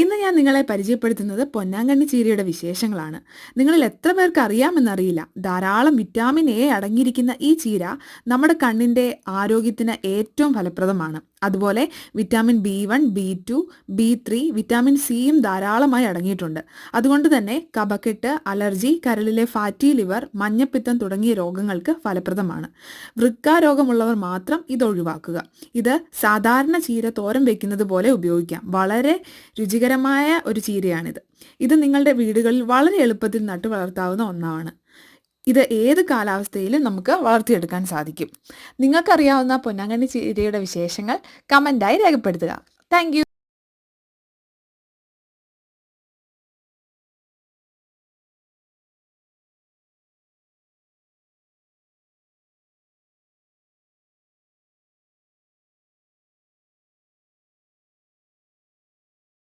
ഇന്ന് ഞാൻ നിങ്ങളെ പരിചയപ്പെടുത്തുന്നത് പൊന്നാങ്കണ്ണി ചീരയുടെ വിശേഷങ്ങളാണ്. നിങ്ങളിൽ എത്ര പേർക്ക് അറിയാമെന്നറിയില്ല, ധാരാളം വിറ്റാമിൻ എ അടങ്ങിയിരിക്കുന്ന ഈ ചീര നമ്മുടെ കണ്ണിൻ്റെ ആരോഗ്യത്തിന് ഏറ്റവും ഫലപ്രദമാണ്. അതുപോലെ vitamin B1, B2, B3, vitamin സിയും ധാരാളമായി അടങ്ങിയിട്ടുണ്ട്. അതുകൊണ്ട് തന്നെ കഫക്കെട്ട്, അലർജി, കരളിലെ ഫാറ്റി ലിവർ, മഞ്ഞപ്പിത്തം തുടങ്ങിയ രോഗങ്ങൾക്ക് ഫലപ്രദമാണ്. വൃക്കാരോഗമുള്ളവർ മാത്രം ഇത് ഒഴിവാക്കുക. ഇത് സാധാരണ ചീര തോരൻ വെക്കുന്നത് പോലെ ഉപയോഗിക്കാം. വളരെ രുചികരമായ ഒരു ചീരയാണിത്. ഇത് നിങ്ങളുടെ വീടുകളിൽ വളരെ എളുപ്പത്തിൽ നട്ടു വളർത്താവുന്ന ഒന്നാണ്. ഇത് ഏത് കാലാവസ്ഥയിലും നമുക്ക് വളർത്തിയെടുക്കാൻ സാധിക്കും. നിങ്ങൾക്കറിയാവുന്ന പൊന്നാങ്കണ്ണി ചീരയുടെ വിശേഷങ്ങൾ കമൻ്റായി രേഖപ്പെടുത്തുക. Thank you.